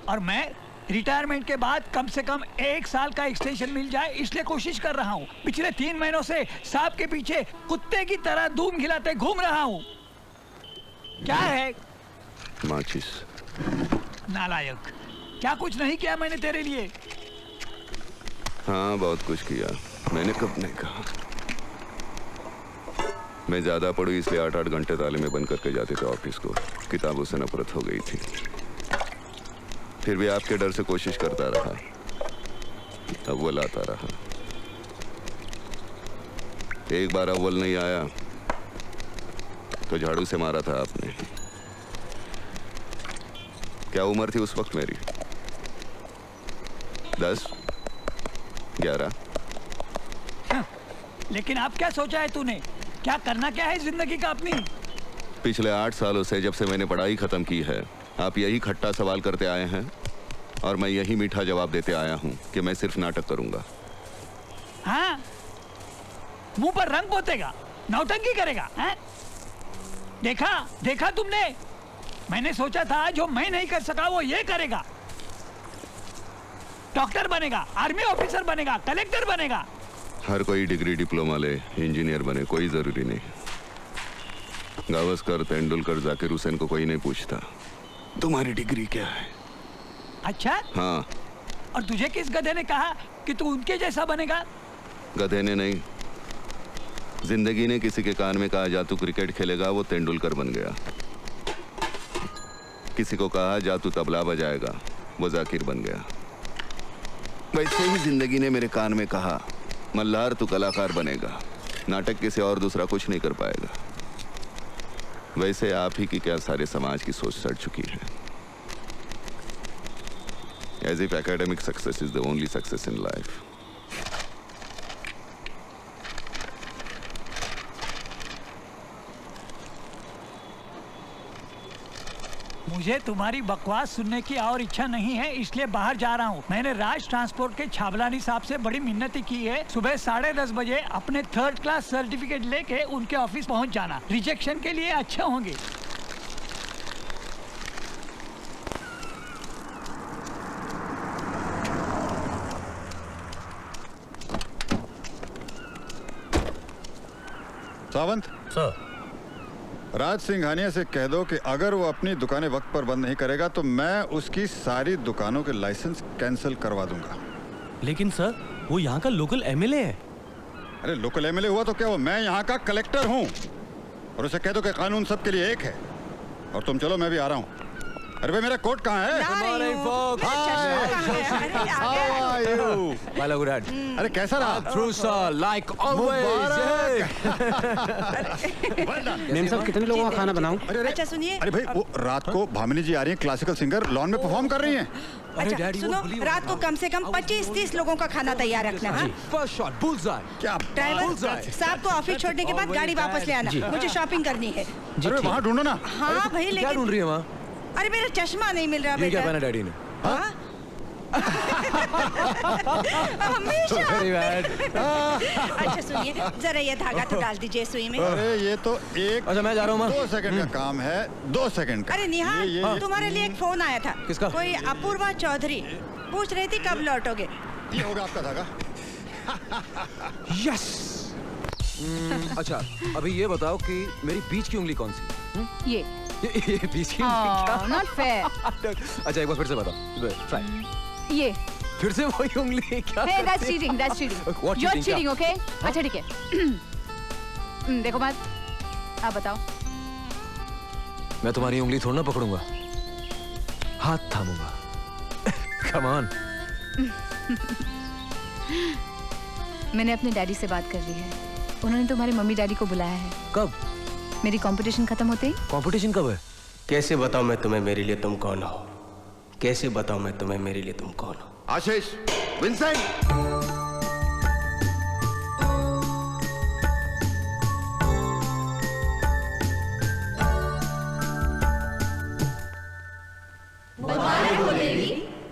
और मैं रिटायरमेंट के बाद कम से कम 1 साल का एक्सटेंशन मिल जाए इसलिए कोशिश कर रहा हूँ। पिछले 3 महीनों से सांप के पीछे कुत्ते की तरह धूम खिलाते घूम रहा हूँ। क्या है? माचिस। नालायक, क्या कुछ नहीं किया मैंने तेरे लिए? हाँ बहुत कुछ किया। मैंने कब नहीं कहा। मैं ज्यादा पढ़ू इसलिए 8-8 घंटे ताले में बंद करके जाते थे ऑफिस को। किताबों से नफरत हो गई थी। फिर भी आपके डर से कोशिश करता रहा। अव्वल आता रहा। एक बार अव्वल नहीं आया तो झाड़ू से मारा था आपने। क्या उम्र थी उस वक्त मेरी? 10, 11। लेकिन अब क्या सोचा है तूने? क्या करना क्या है जिंदगी का अपनी? पिछले 8 सालों से जब से मैंने पढ़ाई खत्म की है, आप यही खट्टा सवाल करते आए हैं और मैं यही मीठा जवाब देते आया हूं कि मैं सिर्फ नाटक करूंगा। हाँ? मुंह पर रंग पोतेगा, नौटंकी करेगा, हैं? देखा तुमने? मैंने सोचा था जो मैं नहीं कर सका वो ये करेगा। डॉक्टर बनेगा, आर्मी ऑफिसर बनेगा, कलेक्टर बनेगा। हर कोई डिग्री डिप्लोमा ले, इंजीनियर बने, कोई जरूरी नहीं। गावस्कर, तेंदुलकर, जाकिर हुसैन को कोई नहीं पूछता तुम्हारी डिग्री क्या है। अच्छा? हाँ। और तुझे किस गधे ने कहा कि तू उनके जैसा बनेगा? गधे ने नहीं, जिंदगी ने किसी के कान में कहा जा तू क्रिकेट खेलेगा, वो तेंदुलकर बन गया। किसी को कहा जा तू तबला बजाएगा, वो जाकिर बन गया। वैसे ही जिंदगी ने मेरे कान में कहा मल्हार तू कलाकार बनेगा, नाटक के से और दूसरा कुछ नहीं कर पाएगा। वैसे आप ही की क्या सारे समाज की सोच सड़ चुकी है। As if academic success is the only success in life. मुझे तुम्हारी बकवास सुनने की और इच्छा नहीं है, इसलिए बाहर जा रहा हूँ। मैंने राज ट्रांसपोर्ट के छाबलानी साहब से बड़ी मिन्नती की है सुबह 10:30 बजे अपने 3rd क्लास सर्टिफिकेट लेके उनके ऑफिस पहुँच जाना। रिजेक्शन के लिए अच्छे होंगे। सावंत सर, राज सिंघानिया से कह दो कि अगर वो अपनी दुकानें वक्त पर बंद नहीं करेगा तो मैं उसकी सारी दुकानों के लाइसेंस कैंसिल करवा दूंगा। लेकिन सर वो यहाँ का लोकल एमएलए है। अरे लोकल एमएलए हुआ तो क्या, वो मैं यहाँ का कलेक्टर हूँ। और उसे कह दो कि कानून सबके लिए एक है। और तुम चलो, मैं भी आ रहा हूँ। अरे भाई मेरा कोट कहाँ है? अरे कैसा रहा? मेम साहब कितने लोगों का खाना बनाऊं? अच्छा सुनिए। अरे भाई वो रात को भामिनी जी आ रही हैं, क्लासिकल सिंगर, लॉन में परफॉर्म कर रही हैं। अच्छा सुनो, रात को कम से कम 25-30 लोगों का खाना तैयार रखना। हाँ? क्या ड्राइवर साहब को ऑफिस छोड़ने के बाद गाड़ी वापस ले आना, मुझे शॉपिंग करनी है। अरे वहाँ ढूंढो ना। हाँ भाई, लेकिन क्या ढूंढ रही है वहाँ? अरे मेरा चश्मा नहीं मिल रहा बेटा। क्या पहना डैडी ने? हाँ? हमेशा। अच्छा सुनिए, जरा ये धागा तो डाल दीजिए सुई में। अरे ये तो एक, अच्छा मैं जा रहा हूँ। 2 सेकंड का काम है, 2 सेकंड का। अरे निहाल, तुम्हारे लिए एक फोन आया था। किसका? कोई अपूर्वा चौधरी पूछ रही थी कब लौटोगे। ये होगा आपका धागा। यस। अच्छा अभी ये बताओ कि मेरी बीच की उंगली कौन सी? ये बीच की उंगली। Not fair. अच्छा एक बार फिर से बताओ। ट्राई। ये फिर से वही उंगली क्या? Hey, that's cheating. That's cheating. You're cheating, okay? अच्छा ठीक है। देखो बात, आप बताओ। मैं तुम्हारी उंगली थोड़ा ना पकड़ूंगा, हाथ थामूंगा। Come on. मैंने अपने डैडी से बात कर ली है। उन्होंने तुम्हारे मम्मी डैडी को बुलाया है। कब? मेरी कंपटीशन खत्म होते ही। कंपटीशन कब है? कैसे बताऊं मैं तुम्हें मेरे लिए तुम कौन हो? कैसे बताऊं मैं तुम्हें मेरे लिए तुम कौन हो? आशीष, विंसेंट।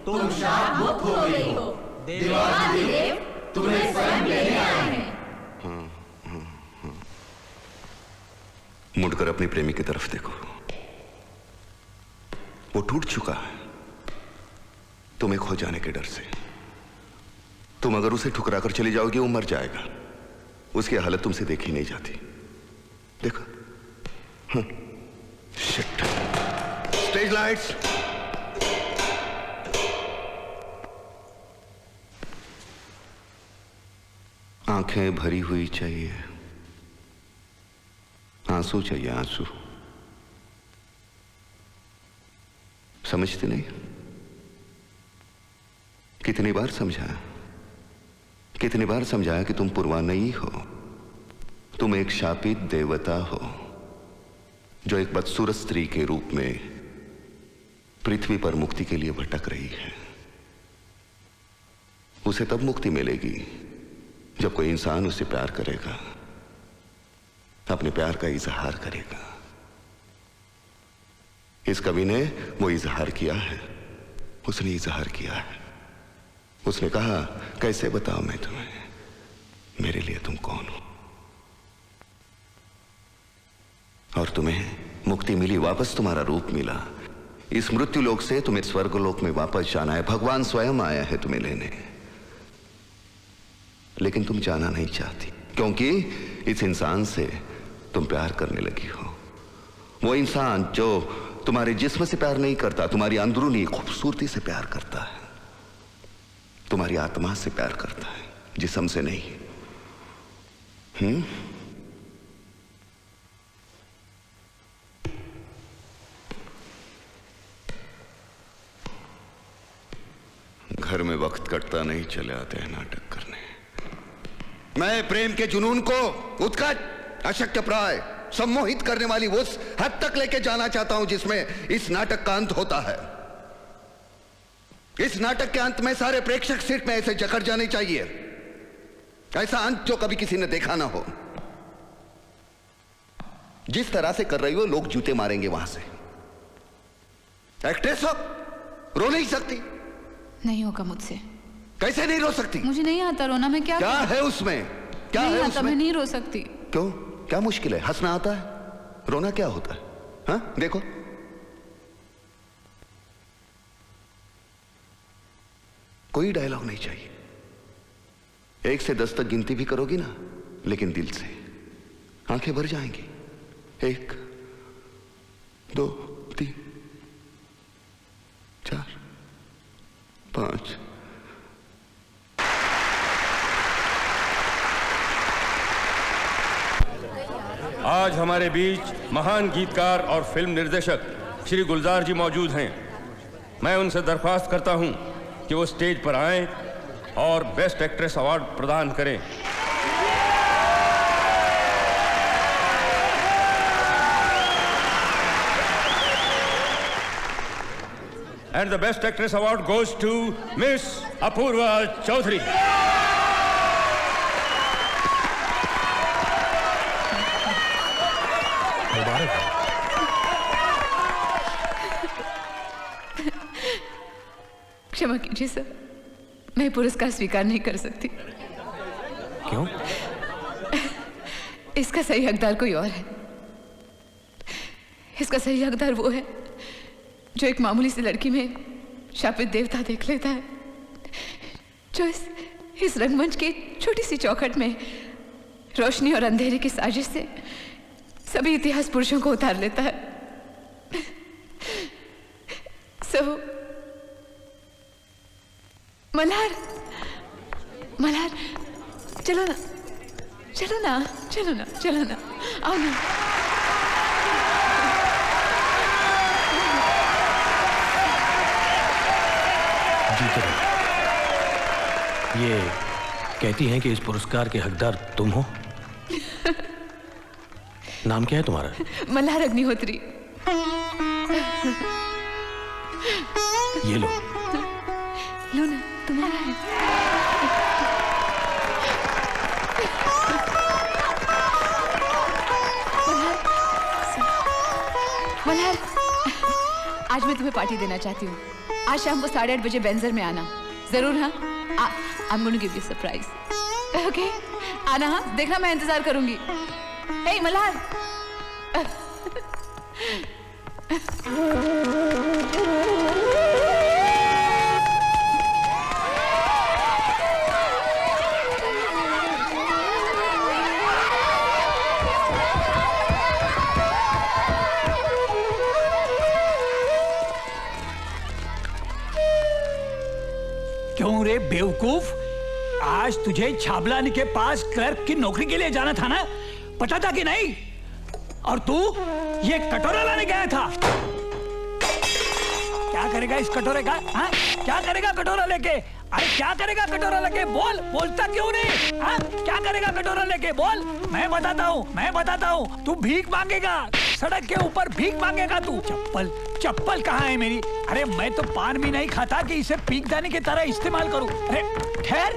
तुम शाप मुक्त हो गई हो। देवाधिदेव तुम्हें स्वयं लेने आए हैं। मुड़कर अपनी प्रेमी की तरफ देखो, वो टूट चुका है, तुम्हें खो जाने के डर से। तुम अगर उसे ठुकरा कर चली जाओगी वो मर जाएगा। उसकी हालत तुमसे देखी नहीं जाती। देखो। शिट। Stage lights. आंखें भरी हुई चाहिए, आंसू चाहिए, आंसू। समझते नहीं? कितनी बार समझाया, कितनी बार समझाया कि तुम पूर्वा नहीं हो, तुम एक शापित देवता हो जो एक बदसूरत स्त्री के रूप में पृथ्वी पर मुक्ति के लिए भटक रही है। उसे तब मुक्ति मिलेगी जब कोई इंसान उससे प्यार करेगा, अपने प्यार का इजहार करेगा। इस कवि ने वो इजहार किया है, उसने इजहार किया है। उसने कहा, कैसे बताओ मैं तुम्हें, मेरे लिए तुम कौन हो। और तुम्हें मुक्ति मिली, वापस तुम्हारा रूप मिला। इस मृत्यु लोक से तुम्हें स्वर्गलोक में वापस जाना है। भगवान स्वयं आया है तुम्हें लेने, लेकिन तुम जाना नहीं चाहती क्योंकि इस इंसान से तुम प्यार करने लगी हो। वो इंसान जो तुम्हारे जिस्म से प्यार नहीं करता, तुम्हारी अंदरूनी खूबसूरती से प्यार करता है, तुम्हारी आत्मा से प्यार करता है, जिस्म से नहीं। घर में वक्त कटता नहीं, चले आते हैं नाटक करने। मैं प्रेम के जुनून को उत्कट, अशक्यप्राय, सम्मोहित करने वाली उस हद तक लेके जाना चाहता हूं जिसमें इस नाटक का अंत होता है। इस नाटक के अंत में सारे प्रेक्षक सीट में ऐसे जकड़ जाने चाहिए, ऐसा अंत जो कभी किसी ने देखा ना हो। जिस तरह से कर रही हो, लोग जूते मारेंगे वहां से। एक्ट्रेस हो, रो नहीं सकती? नहीं होगा मुझसे। कैसे नहीं रो सकती? मुझे नहीं आता रोना। मैं क्या है उसमें? क्या नहीं है आता, उसमें? मैं नहीं रो सकती। क्यों? क्या मुश्किल है? हंसना आता है, रोना क्या होता है? हाँ, देखो। कोई डायलॉग नहीं चाहिए। 1 से 10 तक गिनती भी करोगी ना, लेकिन दिल से। आंखें भर जाएंगी। 1, 2, 3, 4, 5। आज हमारे बीच महान गीतकार और फिल्म निर्देशक श्री गुलजार जी मौजूद हैं। मैं उनसे दरख्वास्त करता हूं कि वो स्टेज पर आएं और बेस्ट एक्ट्रेस अवार्ड प्रदान करें। And the best actress award goes to miss Apurva Chaudhary. क्षमा कीजिए सर, मैं पुरस्कार स्वीकार नहीं कर सकती। क्यों? इसका सही हकदार कोई और है। इसका सही हकदार वो है जो एक मामूली सी लड़की में शापित देवता देख लेता है, जो इस रंगमंच की छोटी सी चौखट में रोशनी और अंधेरे की साजिश से सभी इतिहास पुरुषों को उतार लेता है। मल्हार, मल्हार, चलो ना, चलो ना, चलो ना, चलो ना, आओ ना। जीते रहो। ये कहती हैं कि इस पुरस्कार के हकदार तुम हो। नाम क्या है तुम्हारा? मल्हार अग्निहोत्री। ये लो। लो ना, तुम्हारा है। मल्हार, आज मैं तुम्हें पार्टी देना चाहती हूँ। आज शाम को 8:30 बजे बेंजर में आना जरूर। हाँ, I am going to give you surprise. Okay, आना। हाँ, देखना, मैं इंतजार करूंगी। हे मल्हार। क्यों रे बेवकूफ, आज तुझे छाबलानी के पास क्लर्क की नौकरी के लिए जाना था ना, पता था कि नहीं? और तू ये कटोरा लाने गया था। क्या करेगा इस कटोरे का? हाँ? क्या करेगा कटोरा लेके? अरे क्या करेगा कटोरा लेके? बोल, बोलता क्यों नहीं? हाँ? क्या करेगा कटोरा लेके? बोल, मैं बताता हूँ। तू भीख मांगेगा, सड़क के ऊपर भीख मांगेगा तू। चप्पल कहाँ है मेरी? अरे मैं तो पान भी नहीं खाता कि इसे पीकदानी की तरह इस्तेमाल करूँ। अरे ठहर,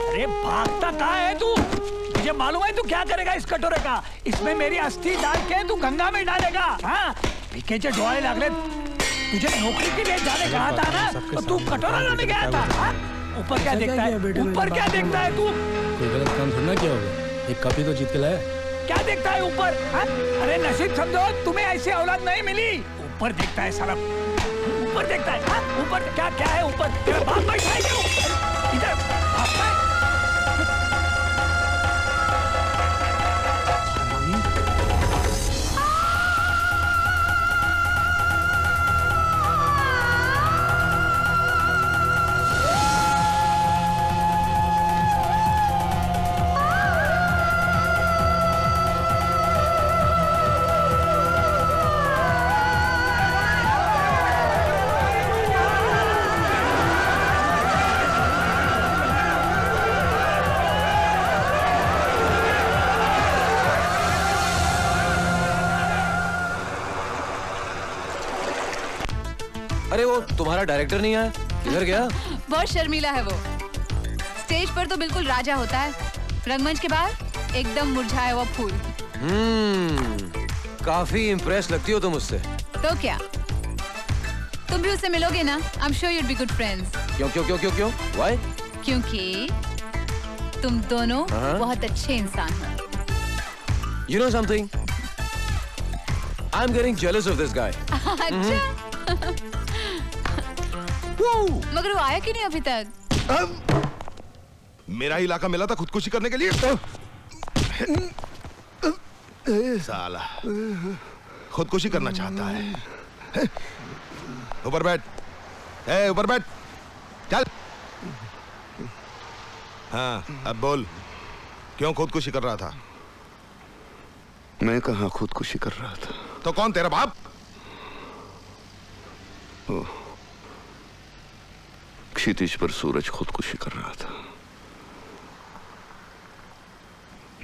अरे भागता कहाँ है तू? मुझे मालूम है तू क्या करेगा इस कटोरे का। इसमें मेरी अस्थि डाल के तू गंगा में डालेगा। हाँ, पीकेचे डोळे लागले। तुझे नौकरी के लिए जाने कहा था ना, तो तू कटोरा लाने गया था। हाँ? ऊपर क्या देखता है? ऊपर क्या देखता है तू? कोई गलत काम थोड़ा किया होगा, एक कॉपी तो जीत के लाया। क्या देखता है ऊपर? हाँ? अरे नसीब समझो तुम्हें ऐसी औलाद नहीं मिली। ऊपर देखता है साला, ऊपर देखता है। हाँ? ऊपर क्या है ऊपर? तेरा बाप बैठा है क्यों? इधर बाप है। अरे वो तुम्हारा डायरेक्टर नहीं आया, किधर गया? बहुत शर्मीला है वो। स्टेज पर तो बिल्कुल राजा होता है, रंगमंच के बाहर एकदम मुरझाया हुआ फूल। काफी इम्प्रेस लगती हो तुम उससे। तो क्या तुम भी उससे मिलोगे ना? I'm sure you'd be good friends। क्यों? Why? क्योंकि तुम दोनों बहुत अच्छे इंसान हो। You know something? I'm getting jealous of this guy। अच्छा। मगर वो आया क्यों नहीं अभी तक? मेरा इलाका मिला था खुदकुशी करने के लिए। साला खुदकुशी करना चाहता है। ऊपर बैठ, ऊपर बैठ, चल। हाँ, अब बोल, क्यों खुदकुशी कर रहा था? मैं कहाँ खुदकुशी कर रहा था? तो कौन, तेरा बाप? क्षितिज पर सूरज खुदकुशी कर रहा था।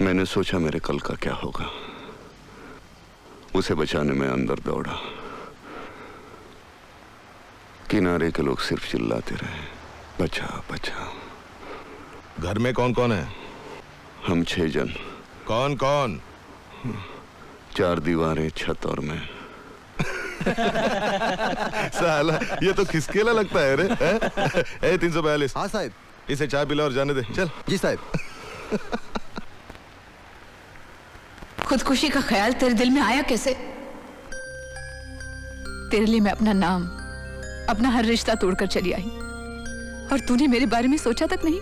मैंने सोचा मेरे कल का क्या होगा, उसे बचाने में अंदर दौड़ा। किनारे के लोग सिर्फ चिल्लाते रहे, बचा बचा। घर में कौन कौन है? हम 6 जन। कौन कौन? 4 दीवारें, छत और मैं। साला ये तो खिसकेला लगता है रे। 342। हाँ साहब। इसे चाय पिला और जाने दे, चल। जी साहब। खुदकुशी का ख्याल तेरे दिल में आया कैसे? तेरे लिए मैं अपना नाम, अपना हर रिश्ता तोड़कर चली आई, और तूने मेरे बारे में सोचा तक नहीं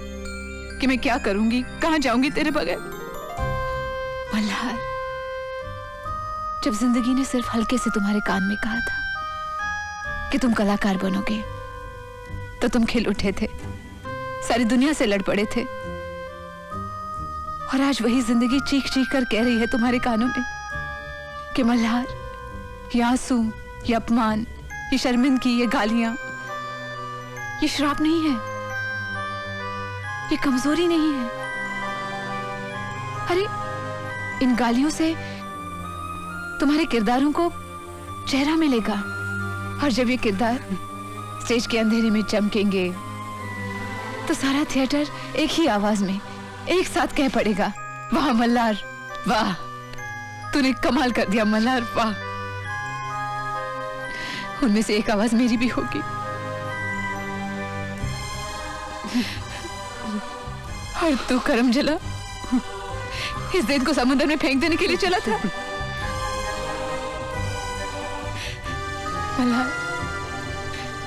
कि मैं क्या करूंगी, कहां जाऊंगी तेरे बगैर। मल्हार, जब जिंदगी ने सिर्फ हल्के से तुम्हारे कान में कहा था कि तुम कलाकार बनोगे, तो तुम खिल उठे थे, सारी दुनिया से लड़ पड़े थे। और आज वही जिंदगी चीख चीख कर कह रही है तुम्हारे कानों में कि मल्हार, ये आंसू, ये अपमान, ये शर्मिंदगी, ये गालियां, ये श्राप नहीं है, ये कमजोरी नहीं है। अरे इन गालियों से तुम्हारे किरदारों को चेहरा मिलेगा, और जब ये किरदार स्टेज के अंधेरे में चमकेंगे तो सारा थिएटर एक ही आवाज में एक साथ कह पड़ेगा, वाह मल्हार, वाह, तूने कमाल कर दिया मल्हार, वाह। उनमें से एक आवाज मेरी भी होगी, और तू करम जला इस दिन को समुद्र में फेंक देने के लिए चला था। मल्हार,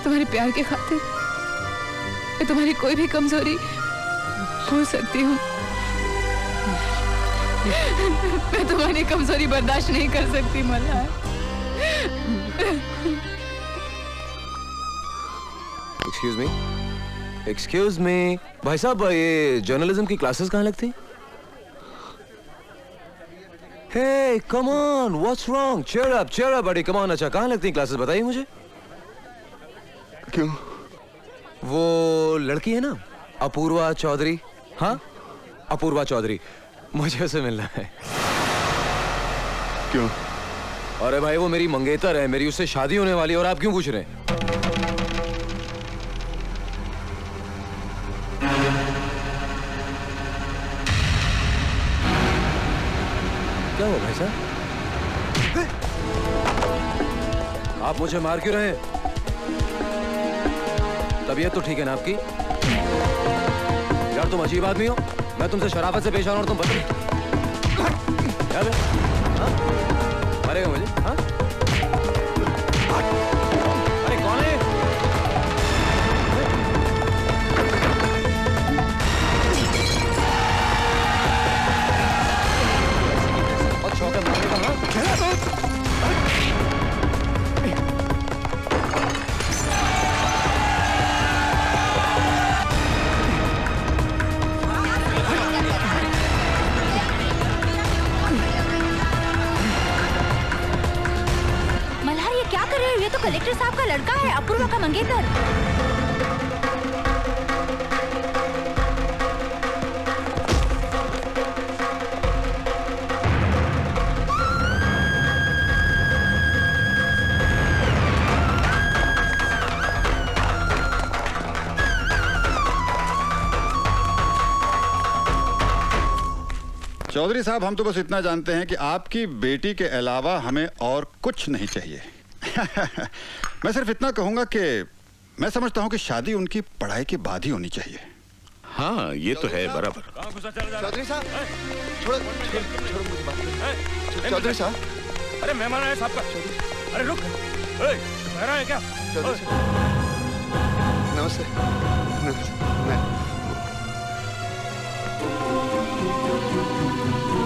तुम्हारे प्यार के खातिर मैं तुम्हारी कोई भी कमजोरी भूल सकती हूँ। मैं तुम्हारी कमजोरी बर्दाश्त नहीं कर सकती Malhar. Excuse me? Excuse me भाई साहब, ये जर्नलिज्म की क्लासेस कहाँ लगती? Hey come on, what's wrong? Cheer up buddy, come on. अच्छा, कहाँ लगती हैं क्लासेस, बताइए मुझे। क्यों? वो लड़की है ना, अपूर्वा चौधरी। हाँ, अपूर्वा चौधरी, मुझे उसे मिलना है। क्यों? अरे भाई, वो मेरी मंगेतर है, मेरी उससे शादी होने वाली है, और आप क्यों पूछ रहे हैं? क्या हुआ भाई साहब? आप मुझे मार क्यों रहे हैं? तबीयत तो ठीक है ना आपकी? यार तुम अजीब आदमी हो, मैं तुमसे शराफत से पेश आ रहा हूं और तुम बदल क्या बे? हाँ? मारेगा मुझे? हाँ? अरे कौन है? और शौक है मारने का? हाँ? ये तो कलेक्टर साहब का लड़का है, अपूर्वा का मंगेतर। चौधरी साहब, हम तो बस इतना जानते हैं कि आपकी बेटी के अलावा हमें और कुछ नहीं चाहिए। मैं सिर्फ इतना कहूंगा कि मैं समझता हूं कि शादी उनकी पढ़ाई के बाद ही होनी चाहिए। हाँ, ये तो है बराबर। चौधरी साहब, छोड़ो मुझे बात। चौधरी साहब, अरे मेहमान आए साहब का। अरे रुक, कह रहा है क्या? नमस्ते।